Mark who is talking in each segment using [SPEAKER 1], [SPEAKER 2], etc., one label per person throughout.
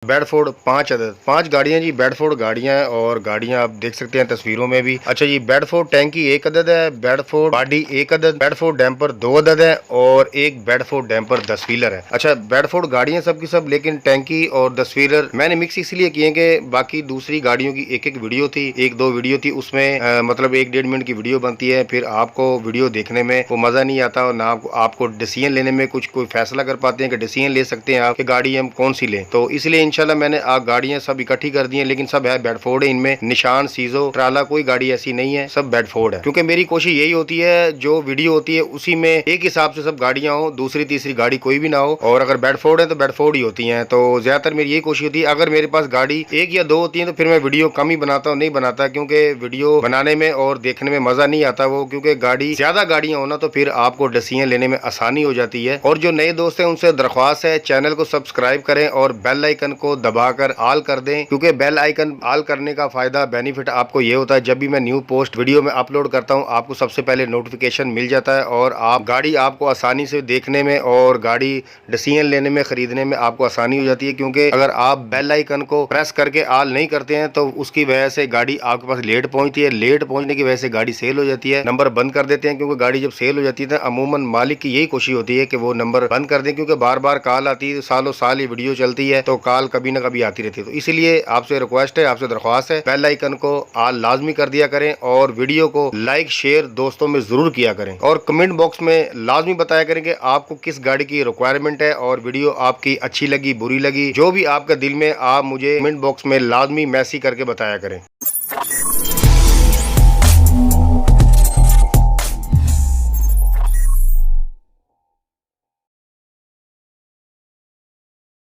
[SPEAKER 1] Bedford 5 अदद, 5 गाड़ियां जी, Bedford गाड़ियां हैं और गाड़ियां आप देख सकते हैं तस्वीरों में भी। अच्छा जी, बेडफोर्ड टैंकी 1 अदद है, बेडफोर्ड बॉडी 1 अदद, बेडफोर्ड डैम्पर 2 अदद है और एक बेडफोर्ड डैम्पर 10 व्हीलर है। अच्छा, बेडफोर्ड गाड़ियां सब की सब, लेकिन टैंकी और 10 व्हीलर मैंने मिक्स इसलिए किए कि बाकी दूसरी गाड़ियों की एक वीडियो थी, 1-2 वीडियो थी, उसमें मतलब 1-1.5 मिनट की वीडियो बनती है, फिर आपको वीडियो देखने में वो मजा नहीं आता और ना आपको डिसीजन लेने में कुछ कोई फैसला कर पाते हैं कि डिसीजन ले सकते हैं आप कि गाड़ी हम कौन सी लें। तो इसलिए इंशाल्लाह मैंने गाड़ियां सब इकट्ठी कर दी हैं, लेकिन सब है बेडफोर्ड है, इनमें निशान, सीजो, ट्राला कोई गाड़ी ऐसी नहीं है, सब बेडफोर्ड है। क्योंकि मेरी कोशिश यही होती है जो वीडियो होती है उसी में एक हिसाब से सब गाड़ियां हो, दूसरी तीसरी गाड़ी कोई भी ना हो, और अगर बेडफोर्ड है तो बेडफोर्ड ही होती है। तो ज्यादातर मेरी यही कोशिश होती है, अगर मेरे पास गाड़ी 1 या 2 होती है तो फिर मैं वीडियो कम ही बनाता हूँ, नहीं बनाता, क्योंकि वीडियो बनाने में और देखने में मजा नहीं आता वो, क्योंकि गाड़ी ज्यादा गाड़ियां होना तो फिर आपको डिसीजन लेने में आसानी हो जाती है। और जो नए दोस्त हैं उनसे दरख्वास्त है, चैनल को सब्सक्राइब करें और बेल आइकन को दबाकर ऑल कर दें, क्योंकि बेल आइकन ऑल करने का फायदा, बेनिफिट आपको ये होता है, जब भी मैं न्यू पोस्ट वीडियो में अपलोड करता हूँ आपको सबसे पहले नोटिफिकेशन मिल जाता है और आप गाड़ी आपको आसानी से देखने में और गाड़ी डिसीजन लेने में, खरीदने में आपको आसानी हो जाती है। क्योंकि अगर आप बेल आइकन को प्रेस करके ऑल नहीं करते हैं तो उसकी वजह से गाड़ी आपके पास लेट पहुंचती है, लेट पहुंचने की वजह से गाड़ी सेल हो जाती है, नंबर बंद कर देते हैं। क्योंकि गाड़ी जब सेल हो जाती है तो अमूमन मालिक की यही कोशिश होती है कि वो नंबर बंद कर दें, क्योंकि बार बार कॉल आती है, सालों साल ये वीडियो चलती है तो कॉल कभी ना कभी आती रहती है। तो इसलिए आपसे रिक्वेस्ट है, आपसे दरख्वास्त है, बेल आइकन को ऑल लाजमी कर दिया करें और वीडियो को लाइक शेयर दोस्तों में जरूर किया करें और कमेंट बॉक्स में लाजमी बताया करें कि आपको किस गाड़ी की रिक्वायरमेंट है और वीडियो आपकी अच्छी लगी, बुरी लगी, जो भी आपका दिल में, आप मुझे कमेंट बॉक्स में लाजमी मैसेज करके बताया करें।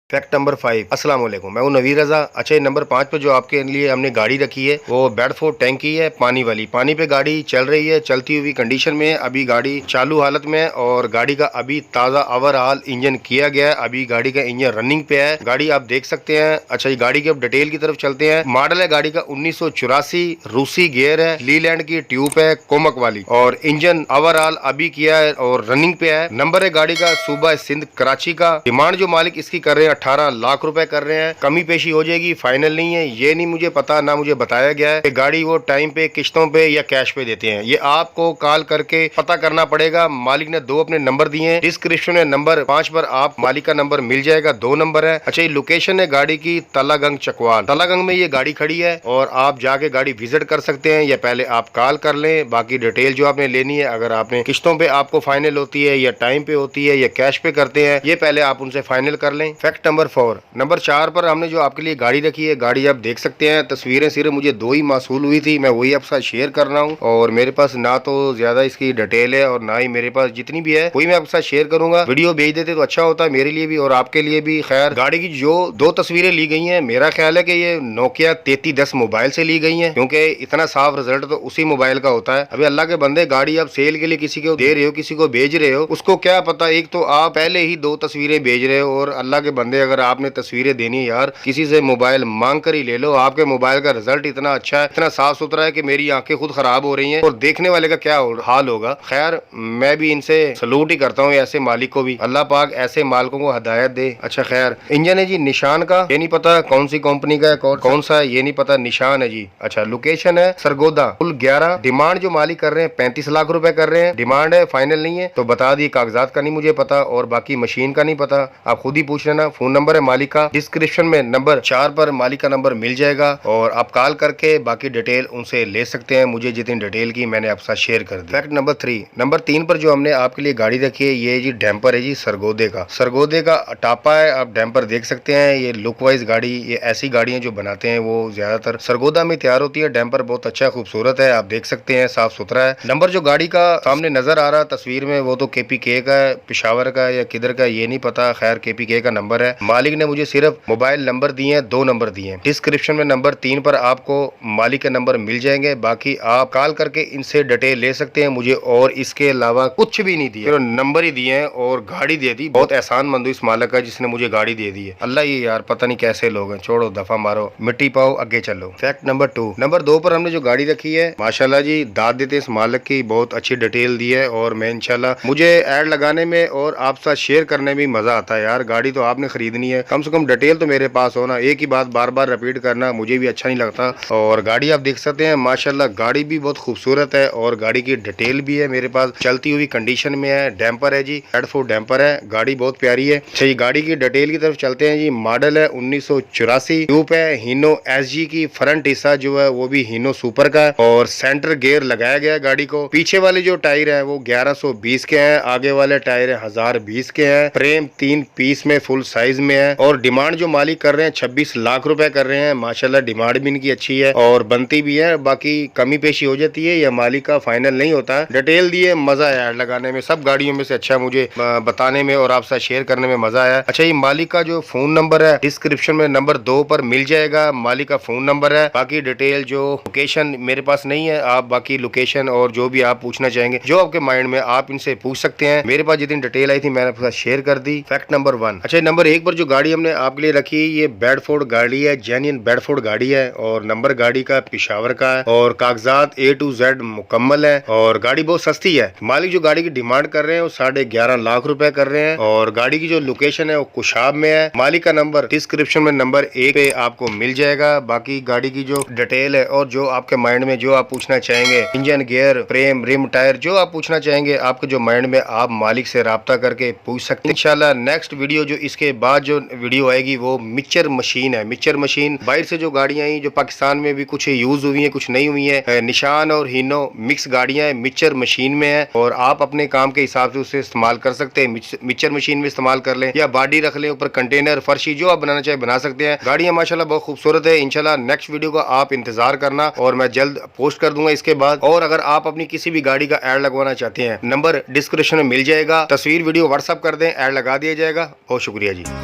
[SPEAKER 1] Fact number 5। अस्सलाम वालेकुम, मैं हूं नवीर रजा। अच्छा, नंबर 5 पे जो आपके लिए हमने गाड़ी रखी है वो बेडफोर्ड टैंकी है, पानी वाली, पानी पे गाड़ी चल रही है, चलती हुई कंडीशन में है, अभी गाड़ी चालू हालत में है और गाड़ी का अभी ताज़ा ओवरऑल इंजन किया गया है, अभी गाड़ी का इंजन रनिंग पे है, गाड़ी आप देख सकते हैं। अच्छा, ये गाड़ी की अब डिटेल की तरफ चलते हैं। मॉडल है गाड़ी का 1984, रूसी गियर है, लीलैंड की ट्यूब है, कोमक वाली, और इंजन ओवरऑल अभी किया है और रनिंग पे है। नंबर है गाड़ी का सूबा सिंध कराची का। डिमांड जो मालिक इसकी कर रहे हैं 18 लाख रुपए कर रहे हैं, कमी पेशी हो जाएगी, फाइनल नहीं है। ये नहीं मुझे पता, ना मुझे बताया गया है कि गाड़ी वो टाइम पे, किश्तों पे या कैश पे देते हैं, ये आपको कॉल करके पता करना पड़ेगा। मालिक ने 2 अपने नंबर दिए हैं, डिस्क्रिप्शन में नंबर 5 पर आप मालिक का नंबर मिल जाएगा, 2 नंबर है। अच्छा, ये लोकेशन है गाड़ी की तलागंग चकवाल, तलागंग में ये गाड़ी खड़ी है और आप जाके गाड़ी विजिट कर सकते हैं या पहले आप कॉल कर लें। बाकी डिटेल जो आपने लेनी है, अगर आपने किश्तों पे आपको फाइनल होती है या टाइम पे होती है या कैश पे करते हैं, ये पहले आप उनसे फाइनल कर लें। Fact number 4। नंबर 4 पर हमने जो आपके लिए गाड़ी रखी है, गाड़ी आप देख सकते हैं, तस्वीरें सिर्फ मुझे 2 ही मासूल हुई थी, मैं वही आपके साथ शेयर कर रहा हूँ और मेरे पास ना तो ज्यादा इसकी डिटेल है और ना ही मेरे पास जितनी भी है वही मैं आपके साथ शेयर करूंगा। वीडियो भेज देते तो अच्छा होता है मेरे लिए भी और आपके लिए भी। खैर, गाड़ी की जो 2 तस्वीरें ली गई हैं, मेरा ख्याल है कि ये नोकिया 3310 मोबाइल से ली गई हैं, क्योंकि इतना साफ रिजल्ट तो उसी मोबाइल का होता है। अभी अल्लाह के बंदे, गाड़ी आप सेल के लिए किसी को दे रहे हो, किसी को भेज रहे हो, उसको क्या पता, एक तो आप पहले ही 2 तस्वीरें भेज रहे हो, और अल्लाह के बंदे अगर आपने तस्वीरें देनी है यार, किसी से मोबाइल मांग कर ही ले लो। आपके मोबाइल का रिजल्ट इतना अच्छा है, इतना साफ सुथरा है कि मेरी आंखें खुद खराब हो रही हैं और देखने वाले का क्या हाल होगा। खैर, मैं भी इनसे सलूट ही करता हूँ, ऐसे मालिक को भी अल्लाह पाक ऐसे मालिकों को हिदायत दे। अच्छा, खैर, इंजन है जी निशान का, ये नहीं पता कौन सी कंपनी का है, कौन सा है ये नहीं पता, निशान है जी। अच्छा, लोकेशन है सरगोदा, कुल 11। डिमांड जो मालिक कर रहे हैं 35 लाख रुपए कर रहे हैं, डिमांड है, फाइनल नहीं है। तो बता दी, कागजात का नहीं मुझे पता और बाकी मशीन का नहीं पता, आप खुद ही पूछ लेना। फोन नंबर है मालिक का, डिस्क्रिप्शन में नंबर 4 पर मालिक का नंबर मिल जाएगा और आप कॉल करके बाकी डिटेल उनसे ले सकते हैं। मुझे जितनी डिटेल की मैंने आपके साथ शेयर कर दी। Fact number 3। नंबर 3 पर जो हमने आपके लिए गाड़ी रखी है, ये जी डैम्पर है जी सरगोदे का, सरगोदे का टापा है, आप डैम्पर देख सकते हैं। ये लुक वाइज गाड़ी, ये ऐसी गाड़ियां जो बनाते हैं वो ज्यादातर सरगोदा में तैयार होती है। डैम्पर बहुत अच्छा खूबसूरत है, आप देख सकते हैं, साफ सुथरा है। नंबर जो गाड़ी का सामने नजर आ रहा तस्वीर में वो तो KPK का है, पिशावर का या किधर का ये नहीं पता। खैर, KPK का नंबर है। मालिक ने मुझे सिर्फ मोबाइल नंबर दिए हैं, 2 नंबर दिए हैं। डिस्क्रिप्शन में नंबर 3 पर आपको मालिक के नंबर मिल जाएंगे, बाकी आप कॉल करके इनसे डिटेल ले सकते हैं। मुझे और इसके अलावा कुछ भी नहीं दिया, नंबर ही दिए हैं और गाड़ी दे दी। बहुत एहसान मंद इस मालिक का जिसने मुझे गाड़ी दे दी है। अल्लाह, ये यार पता नहीं कैसे लोग हैं, छोड़ो, दफा मारो, मिट्टी पाओ, आगे चलो। Fact number 2। नंबर 2 पर हमने जो गाड़ी रखी है, माशाल्लाह जी, दाद देते इस मालिक की, बहुत अच्छी डिटेल दी है और मैं इंशाल्लाह, मुझे ऐड लगाने में और आप साथ शेयर करने में मजा आता है यार। गाड़ी तो आपने खरीदनी है, कम से कम डिटेल तो मेरे पास हो ना। एक ही बात बार बार रिपीट करना मुझे भी अच्छा नहीं लगता। और गाड़ी आप देख सकते हैं माशाल्लाह, गाड़ी भी बहुत खूबसूरत है और गाड़ी की डिटेल भी है मेरे पास, चलती हुई कंडीशन में है। डैम्पर है जी, हेडफोर डैम्पर है, गाड़ी बहुत प्यारी है। अच्छा ये गाड़ी की डिटेल की तरफ चलते हैं जी। मॉडल है 1984, ट्यूब है हीनो SG की, फ्रंट हिस्सा जो है वो भी हीनो सुपर का है और सेंटर गियर लगाया गया है गाड़ी को। पीछे वाले जो टायर है वो 1120 के हैं, आगे वाले टायर 1020 के हैं। फ्रेम 3 पीस में फुल साइज में है और डिमांड जो मालिक कर रहे हैं 26 लाख रुपए कर रहे हैं। माशाल्लाह डिमांड भी इनकी अच्छी है और बनती भी है, बाकी कमी पेशी हो जाती है, यह मालिक का फाइनल नहीं होता है। डिटेल दिए, मजा आया ऐड लगाने में, सब गाड़ियों में से अच्छा मुझे बताने में और आपसे शेयर करने में मजा आया। अच्छा ये मालिक का जो फोन नंबर है डिस्क्रिप्शन में नंबर 2 पर मिल जाएगा, मालिक का फोन नंबर है। बाकी डिटेल जो लोकेशन मेरे पास नहीं है, आप बाकी लोकेशन और जो भी आप पूछना चाहेंगे, जो आपके माइंड में, आप इनसे पूछ सकते हैं। मेरे पास जितनी डिटेल आई थी मैंने आपके साथ शेयर कर दी। Fact number 1। अच्छा नंबर 1 पर जो गाड़ी हमने आपके लिए रखी है ये बेडफोर्ड गाड़ी है, जेन्युइन बेडफोर्ड गाड़ी है और नंबर गाड़ी का पिशावर का है और कागजात A to Z मुकम्मल है और गाड़ी बहुत सस्ती है। मालिक जो गाड़ी की डिमांड कर रहे हैं वो 11.5 लाख रुपए कर रहे हैं और गाड़ी की जो लोकेशन है वो कुशाब में है। मालिक का नंबर डिस्क्रिप्शन में नंबर 1 पे आपको मिल जाएगा। बाकी गाड़ी की जो डिटेल है और जो आपके माइंड में जो आप पूछना चाहेंगे, engine, gear, frame, rim, tyre, जो आप पूछना चाहेंगे आपके जो माइंड में, आप मालिक से राब्ता करके पूछ सकते हैं। इंशाल्लाह नेक्स्ट वीडियो जो इसके बाद जो वीडियो आएगी वो मिक्सचर मशीन है। मिक्सचर मशीन बाहर से जो गाड़ियां आई जो पाकिस्तान में भी कुछ यूज हुई है, कुछ नहीं हुई है, निशान और हीनो मिक्स गाड़ियां है, मिक्सचर मशीन में है और आप अपने काम के हिसाब से उसे इस्तेमाल कर सकते हैं। मिक्सचर मशीन में इस्तेमाल कर लें या बॉडी रख लें, ऊपर कंटेनर, फर्शी, जो आप बनाना चाहे बना सकते हैं। गाड़ियां माशाल्लाह बहुत खूबसूरत है। इंशाल्लाह नेक्स्ट वीडियो का आप इंतजार करना और मैं जल्द पोस्ट कर दूंगा इसके बाद। और अगर आप अपनी किसी भी गाड़ी का ऐड लगवाना चाहते हैं, नंबर डिस्क्रिप्शन में मिल जाएगा, तस्वीर वीडियो व्हाट्सअप कर दें, ऐड लगा दिया जाएगा। बहुत शुक्रिया जी।